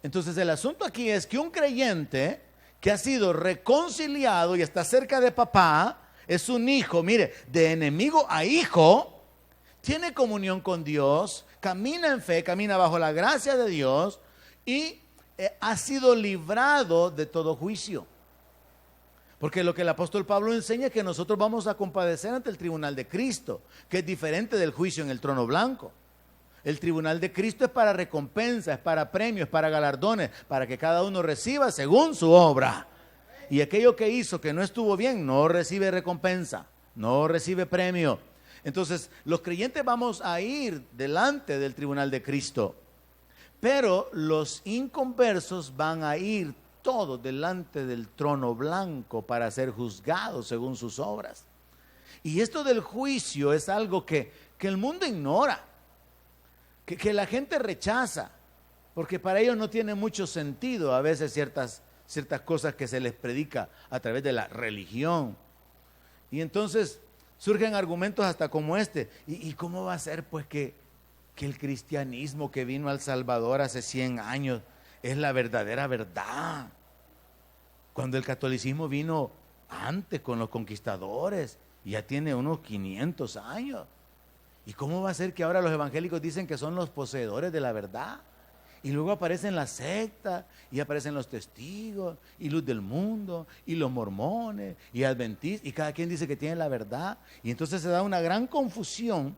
Entonces el asunto aquí es que un creyente que ha sido reconciliado y está cerca de papá, es un hijo, mire, de enemigo a hijo, tiene comunión con Dios, camina en fe, camina bajo la gracia de Dios y ha sido librado de todo juicio. Porque lo que el apóstol Pablo enseña es que nosotros vamos a compadecer ante el tribunal de Cristo, que es diferente del juicio en el trono blanco. El tribunal de Cristo es para recompensa, es para premios, es para galardones, para que cada uno reciba según su obra. Y aquello que hizo que no estuvo bien, no recibe recompensa, no recibe premio. Entonces, los creyentes vamos a ir delante del tribunal de Cristo, pero los inconversos van a ir todos delante del trono blanco para ser juzgados según sus obras. Y esto del juicio es algo que el mundo ignora, que la gente rechaza, porque para ellos no tiene mucho sentido a veces ciertas cosas que se les predica a través de la religión. Y entonces surgen argumentos hasta como este. ¿Y cómo va a ser pues que el cristianismo que vino al Salvador hace 100 años es la verdadera verdad? Cuando el catolicismo vino antes con los conquistadores, ya tiene unos 500 años. ¿Y cómo va a ser que ahora los evangélicos dicen que son los poseedores de la verdad? Y luego aparecen las sectas, y aparecen los testigos, y Luz del Mundo, y los mormones, y adventistas, y cada quien dice que tiene la verdad. Y entonces se da una gran confusión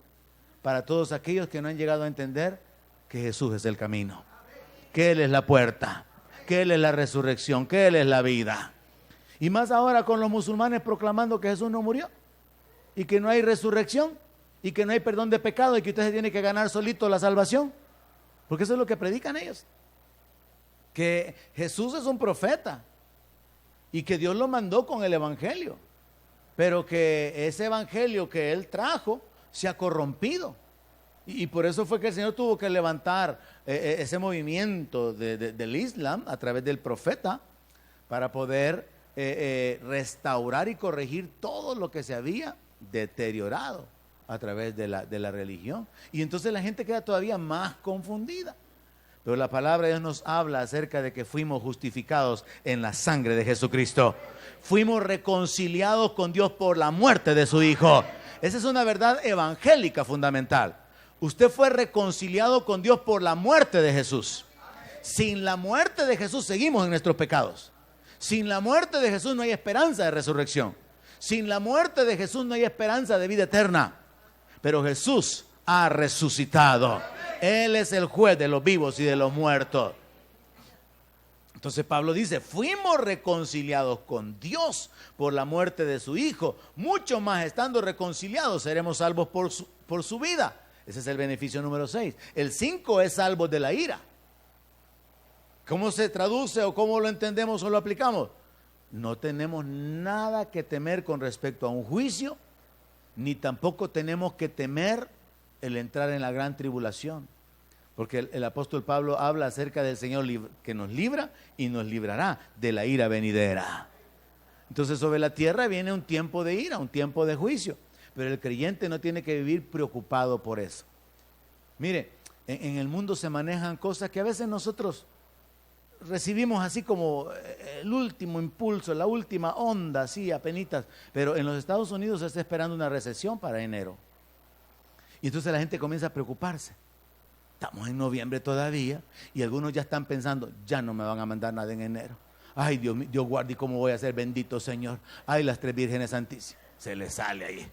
para todos aquellos que no han llegado a entender que Jesús es el camino, que Él es la puerta, que Él es la resurrección, que Él es la vida. Y más ahora con los musulmanes proclamando que Jesús no murió, y que no hay resurrección, y que no hay perdón de pecado, y que usted se tiene que ganar solito la salvación. Porque eso es lo que predican ellos, que Jesús es un profeta y que Dios lo mandó con el evangelio, pero que ese evangelio que Él trajo se ha corrompido. Y por eso fue que el Señor tuvo que levantar ese movimiento del Islam a través del profeta para poder restaurar y corregir todo lo que se había deteriorado a través de la religión. Y entonces la gente queda todavía más confundida. Pero la palabra de Dios nos habla acerca de que fuimos justificados en la sangre de Jesucristo. Fuimos reconciliados con Dios por la muerte de su Hijo. Esa es una verdad evangélica fundamental. Usted fue reconciliado con Dios por la muerte de Jesús. Sin la muerte de Jesús seguimos en nuestros pecados. Sin la muerte de Jesús no hay esperanza de resurrección. Sin la muerte de Jesús no hay esperanza de vida eterna. Pero Jesús ha resucitado. Él es el juez de los vivos y de los muertos. Entonces Pablo dice, fuimos reconciliados con Dios por la muerte de su Hijo. Mucho más estando reconciliados seremos salvos por su vida. Ese es el beneficio número 6. El 5 es salvos de la ira. ¿Cómo se traduce o cómo lo entendemos o lo aplicamos? No tenemos nada que temer con respecto a un juicio, ni tampoco tenemos que temer el entrar en la gran tribulación, porque el apóstol Pablo habla acerca del Señor que nos libra y nos librará de la ira venidera. Entonces sobre la tierra viene un tiempo de ira, un tiempo de juicio, pero el creyente no tiene que vivir preocupado por eso. Mire, en el mundo se manejan cosas que a veces nosotros recibimos así como el último impulso, la última onda, así apenitas, pero en los Estados Unidos se está esperando una recesión para enero. Y entonces la gente comienza a preocuparse. Estamos en noviembre todavía y algunos ya están pensando, ya no me van a mandar nada en enero. Ay, Dios guarde, ¿y cómo voy a ser bendito Señor? Ay, las 3 vírgenes santísimas. Se les sale ahí.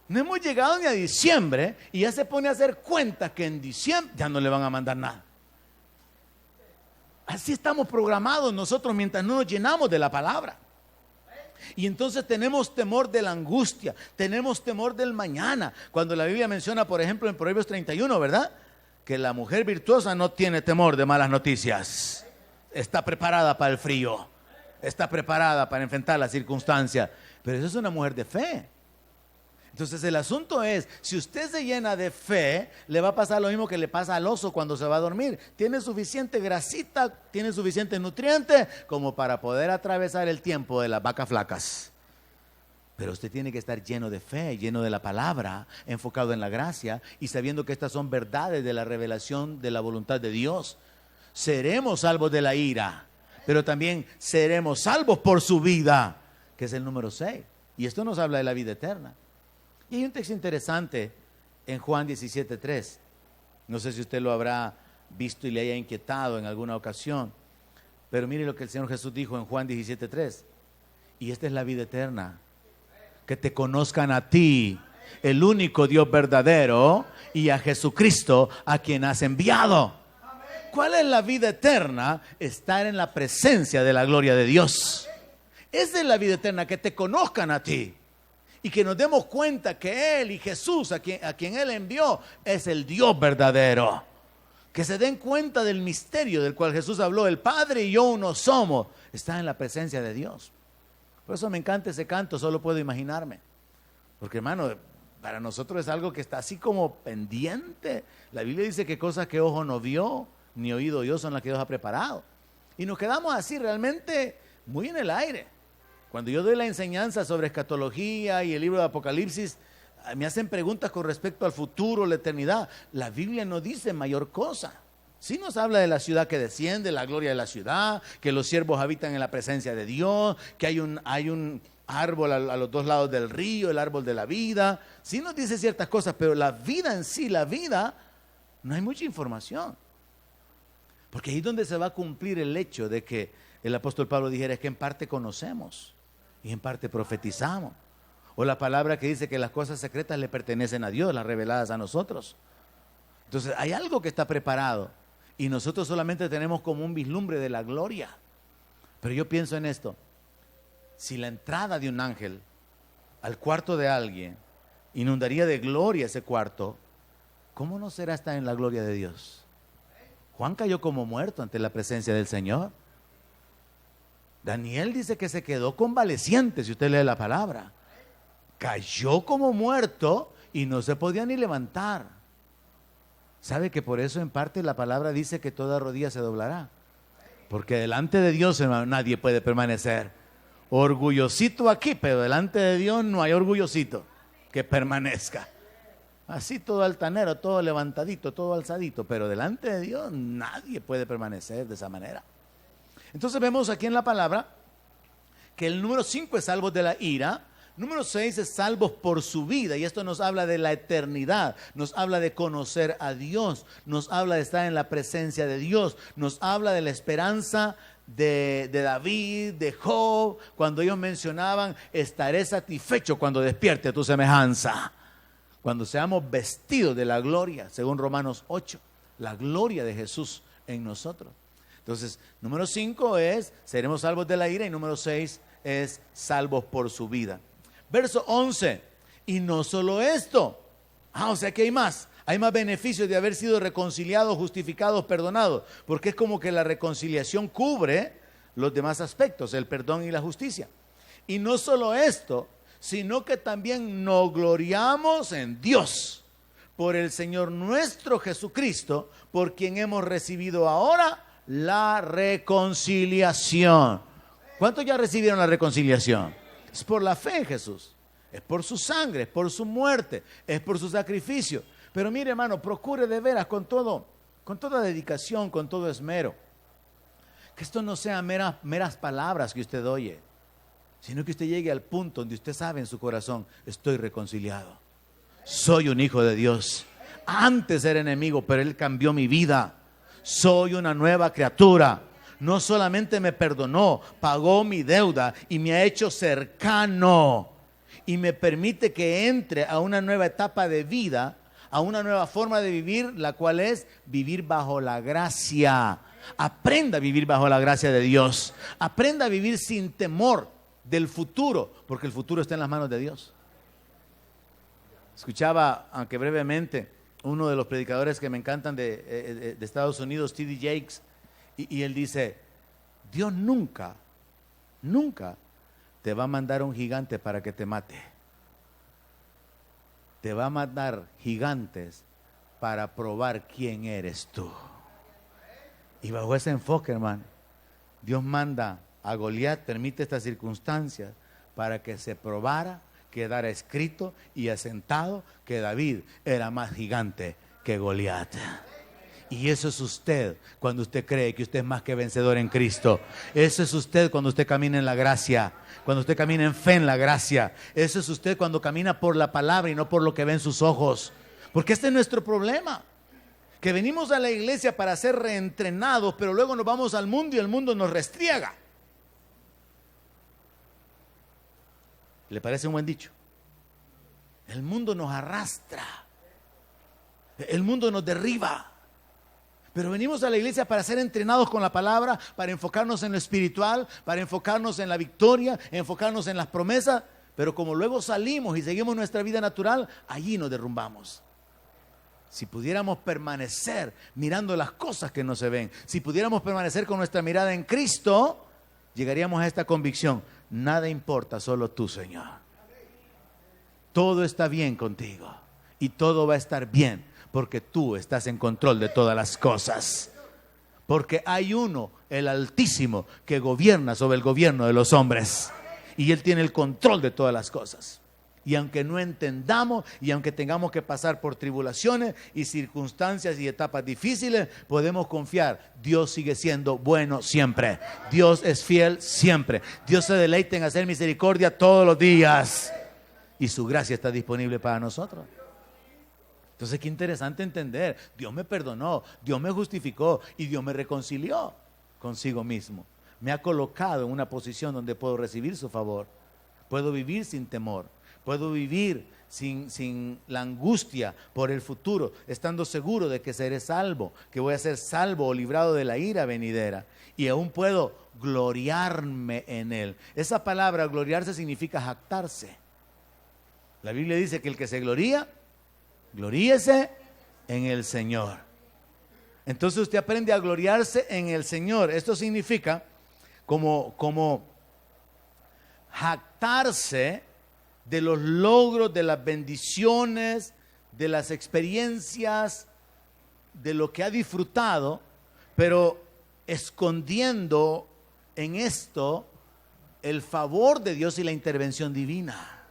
No hemos llegado ni a diciembre y ya se pone a hacer cuentas que en diciembre ya no le van a mandar nada. Así estamos programados nosotros mientras no nos llenamos de la palabra. Y entonces tenemos temor de la angustia, tenemos temor del mañana. Cuando la Biblia menciona, por ejemplo, en Proverbios 31, ¿verdad? Que la mujer virtuosa no tiene temor de malas noticias. Está preparada para el frío, está preparada para enfrentar las circunstancias. Pero eso es una mujer de fe. Entonces el asunto es, si usted se llena de fe, le va a pasar lo mismo que le pasa al oso cuando se va a dormir. Tiene suficiente grasita, tiene suficiente nutriente como para poder atravesar el tiempo de las vacas flacas. Pero usted tiene que estar lleno de fe, lleno de la palabra, enfocado en la gracia y sabiendo que estas son verdades de la revelación de la voluntad de Dios. Seremos salvos de la ira, pero también seremos salvos por su vida, que es el número 6. Y esto nos habla de la vida eterna. Y hay un texto interesante en Juan 17:3. No sé si usted lo habrá visto y le haya inquietado en alguna ocasión. Pero mire lo que el Señor Jesús dijo en Juan 17:3. Y esta es la vida eterna. Que te conozcan a ti, el único Dios verdadero, y a Jesucristo, a quien has enviado. ¿Cuál es la vida eterna? Estar en la presencia de la gloria de Dios. Esa es la vida eterna, que te conozcan a ti. Y que nos demos cuenta que Él y Jesús, a quien Él envió, es el Dios verdadero. que se den cuenta del misterio del cual Jesús habló, el Padre y yo uno somos, está en la presencia de Dios. Por eso me encanta ese canto, solo puedo imaginarme. Porque hermano, para nosotros es algo que está así como pendiente. La Biblia dice que cosas que ojo no vio, ni oído oyó son las que Dios ha preparado. Y nos quedamos así realmente muy en el aire. Cuando yo doy la enseñanza sobre escatología y el libro de Apocalipsis, me hacen preguntas con respecto al futuro, la eternidad. La Biblia no dice mayor cosa. Sí nos habla de la ciudad que desciende, la gloria de la ciudad, que los siervos habitan en la presencia de Dios, que hay un árbol a los dos lados del río, el árbol de la vida. Sí nos dice ciertas cosas, pero la vida en sí, la vida, no hay mucha información. Porque ahí es donde se va a cumplir el hecho de que el apóstol Pablo dijera, es que en parte conocemos y en parte profetizamos. O la palabra que dice que las cosas secretas le pertenecen a Dios, las reveladas a nosotros. Entonces hay algo que está preparado y nosotros solamente tenemos como un vislumbre de la gloria. Pero yo pienso en esto, si la entrada de un ángel al cuarto de alguien inundaría de gloria ese cuarto, ¿cómo no será estar en la gloria de Dios? Juan cayó como muerto ante la presencia del Señor. Daniel dice que se quedó convaleciente, si usted lee la palabra. Cayó como muerto y no se podía ni levantar. ¿Sabe que por eso en parte la palabra dice que toda rodilla se doblará? Porque delante de Dios, hermano, nadie puede permanecer. Orgullosito aquí, pero delante de Dios no hay orgullosito que permanezca. Así todo altanero, todo levantadito, todo alzadito, pero delante de Dios nadie puede permanecer de esa manera. Entonces vemos aquí en la palabra que el número 5 es salvos de la ira, número 6 es salvos por su vida, y esto nos habla de la eternidad, nos habla de conocer a Dios, nos habla de estar en la presencia de Dios, nos habla de la esperanza de David, de Job, cuando ellos mencionaban, estaré satisfecho cuando despierte a tu semejanza. Cuando seamos vestidos de la gloria, según Romanos 8, la gloria de Jesús en nosotros. Entonces, número 5 es, seremos salvos de la ira, y número 6 es, salvos por su vida. Verso 11, y no solo esto, o sea que hay más beneficios de haber sido reconciliados, justificados, perdonados, porque es como que la reconciliación cubre los demás aspectos, el perdón y la justicia. Y no solo esto, sino que también nos gloriamos en Dios por el Señor nuestro Jesucristo, por quien hemos recibido ahora la reconciliación. ¿Cuántos ya recibieron la reconciliación? Es por la fe en Jesús, es por su sangre, es por su muerte, es por su sacrificio. Pero mire, hermano, procure de veras con toda dedicación, con todo esmero, que esto no sean meras palabras que usted oye, sino que usted llegue al punto donde usted sabe en su corazón, estoy reconciliado, soy un hijo de Dios. Antes era enemigo, pero Él cambió mi vida, soy una nueva criatura. No solamente me perdonó, pagó mi deuda y me ha hecho cercano y me permite que entre a una nueva etapa de vida, a una nueva forma de vivir, la cual es vivir bajo la gracia. Aprenda a vivir bajo la gracia de Dios, aprenda a vivir sin temor del futuro, porque el futuro está en las manos de Dios. Escuchaba, aunque brevemente, uno de los predicadores que me encantan de Estados Unidos, T.D. Jakes, y él dice, Dios nunca te va a mandar un gigante para que te mate. Te va a mandar gigantes para probar quién eres tú. Y bajo ese enfoque, hermano, Dios manda a Goliat, permite estas circunstancias para que se probara, quedara escrito y asentado que David era más gigante que Goliat. Y eso es usted cuando usted cree que usted es más que vencedor en Cristo. Eso es usted cuando usted camina en la gracia, cuando usted camina en fe en la gracia. Eso es usted cuando camina por la palabra y no por lo que ven sus ojos. Porque este es nuestro problema, que venimos a la iglesia para ser reentrenados, pero luego nos vamos al mundo y el mundo nos restriega. ¿Le parece un buen dicho? El mundo nos arrastra, el mundo nos derriba. Pero venimos a la iglesia para ser entrenados con la palabra, para enfocarnos en lo espiritual, para enfocarnos en la victoria, enfocarnos en las promesas. Pero como luego salimos y seguimos nuestra vida natural, allí nos derrumbamos. Si pudiéramos permanecer mirando las cosas que no se ven, si pudiéramos permanecer con nuestra mirada en Cristo, llegaríamos a esta convicción: nada importa, solo tú, Señor. Todo está bien contigo y todo va a estar bien porque tú estás en control de todas las cosas. Porque hay uno, el Altísimo, que gobierna sobre el gobierno de los hombres y Él tiene el control de todas las cosas. Y aunque no entendamos y aunque tengamos que pasar por tribulaciones y circunstancias y etapas difíciles, podemos confiar: Dios sigue siendo bueno siempre. Dios es fiel siempre. Dios se deleita en hacer misericordia todos los días. Y su gracia está disponible para nosotros. Entonces, qué interesante entender: Dios me perdonó, Dios me justificó y Dios me reconcilió consigo mismo. Me ha colocado en una posición donde puedo recibir su favor. Puedo vivir sin temor. Puedo vivir sin la angustia por el futuro, estando seguro de que seré salvo, que voy a ser salvo o librado de la ira venidera. Y aún puedo gloriarme en Él. Esa palabra gloriarse significa jactarse. La Biblia dice que el que se gloría, gloríese en el Señor. Entonces usted aprende a gloriarse en el Señor. Esto significa como jactarse de los logros, de las bendiciones, de las experiencias, de lo que ha disfrutado, pero escondiendo en esto el favor de Dios y la intervención divina.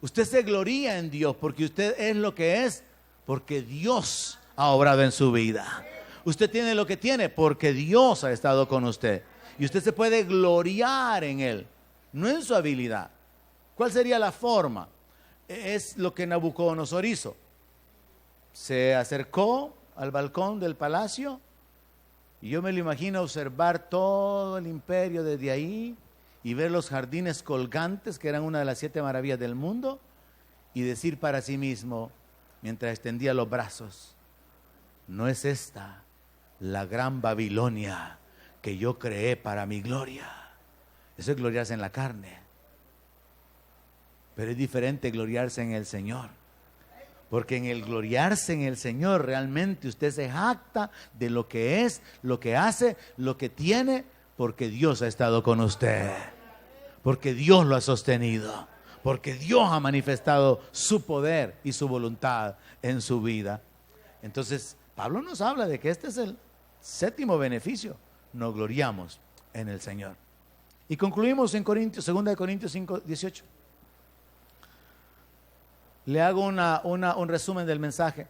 Usted se gloría en Dios porque usted es lo que es, porque Dios ha obrado en su vida. Usted tiene lo que tiene porque Dios ha estado con usted. Y usted se puede gloriar en Él, no en su habilidad. ¿Cuál sería la forma? Es lo que Nabucodonosor hizo. Se acercó al balcón del palacio y yo me lo imagino observar todo el imperio desde ahí y ver los jardines colgantes, que eran una de las 7 maravillas del mundo, y decir para sí mismo, mientras extendía los brazos: ¿no es esta la gran Babilonia que yo creé para mi gloria? Eso es gloriarse en la carne. Pero es diferente gloriarse en el Señor. Porque en el gloriarse en el Señor, realmente usted se jacta de lo que es, lo que hace, lo que tiene, porque Dios ha estado con usted. Porque Dios lo ha sostenido. Porque Dios ha manifestado su poder y su voluntad en su vida. Entonces, Pablo nos habla de que este es el 7º beneficio. Nos gloriamos en el Señor. Y concluimos en 2 Corintios 5, 18. Le hago un resumen del mensaje.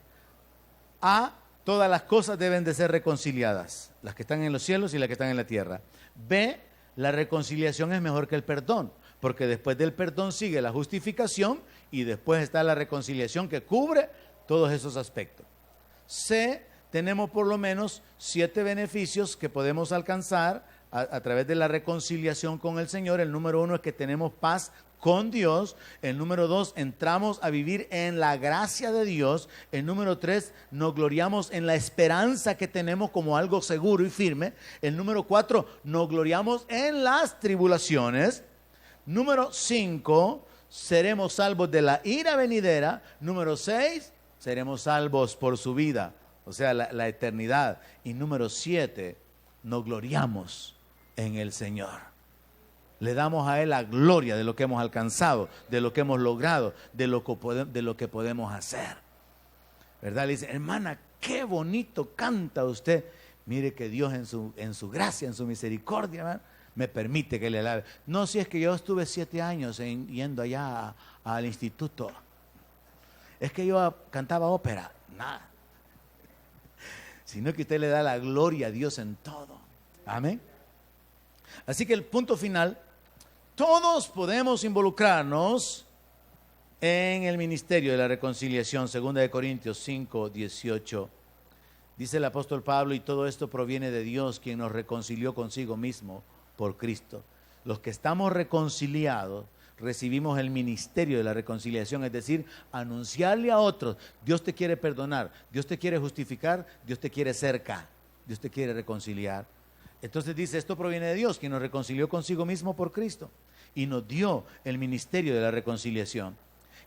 A, todas las cosas deben de ser reconciliadas, las que están en los cielos y las que están en la tierra. B, la reconciliación es mejor que el perdón, porque después del perdón sigue la justificación y después está la reconciliación que cubre todos esos aspectos. C, tenemos por lo menos 7 beneficios que podemos alcanzar a través de la reconciliación con el Señor. El número 1 es que tenemos paz con Dios. El número 2, entramos a vivir en la gracia de Dios. El número 3, nos gloriamos en la esperanza que tenemos como algo seguro y firme. El número 4, nos gloriamos en las tribulaciones. Número 5, seremos salvos de la ira venidera. Número 6, seremos salvos por su vida, o sea, la eternidad. Y número 7, nos gloriamos en el Señor. Le damos a Él la gloria de lo que hemos alcanzado, de lo que hemos logrado, de lo que podemos hacer. ¿Verdad? Le dice: hermana, qué bonito canta usted. Mire que Dios en su gracia, en su misericordia, ¿verdad?, me permite que le alabe. No, si es que yo estuve 7 años yendo allá al instituto. Es que yo cantaba ópera. Nada. Sino que usted le da la gloria a Dios en todo. Amén. Así que el punto final: todos podemos involucrarnos en el ministerio de la reconciliación. 2 Corintios 5, 18. Dice el apóstol Pablo: y todo esto proviene de Dios, quien nos reconcilió consigo mismo por Cristo. Los que estamos reconciliados recibimos el ministerio de la reconciliación, es decir, anunciarle a otros: Dios te quiere perdonar, Dios te quiere justificar, Dios te quiere cerca, Dios te quiere reconciliar. Entonces dice: esto proviene de Dios, quien nos reconcilió consigo mismo por Cristo y nos dio el ministerio de la reconciliación.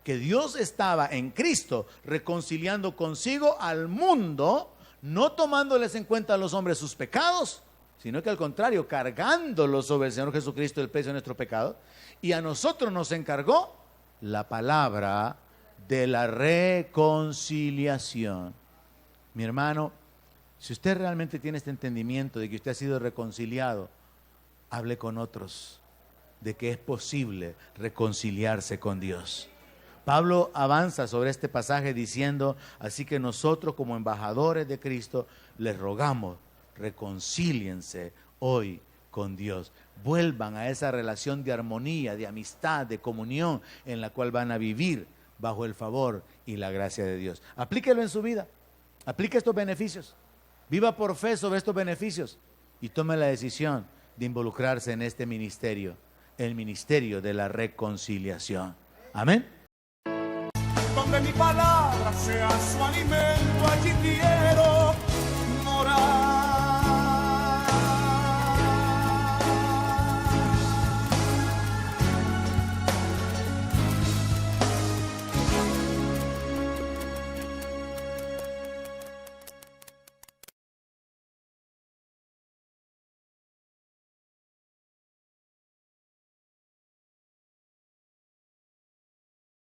que Dios estaba en Cristo reconciliando consigo al mundo, no tomándoles en cuenta a los hombres sus pecados, sino que al contrario, cargándolos sobre el Señor Jesucristo el peso de nuestro pecado, y a nosotros nos encargó la palabra de la reconciliación. Mi hermano, si usted realmente tiene este entendimiento de que usted ha sido reconciliado, hable con otros de que es posible reconciliarse con Dios. Pablo avanza sobre este pasaje diciendo, así que nosotros como embajadores de Cristo les rogamos, reconcíliense hoy con Dios. Vuelvan a esa relación de armonía, de amistad, de comunión en la cual van a vivir bajo el favor y la gracia de Dios. Aplíquelo en su vida, aplique estos beneficios, viva por fe sobre estos beneficios y tome la decisión de involucrarse en este ministerio, el ministerio de la reconciliación. Amén. Donde mi palabra sea su alimento, allí quiero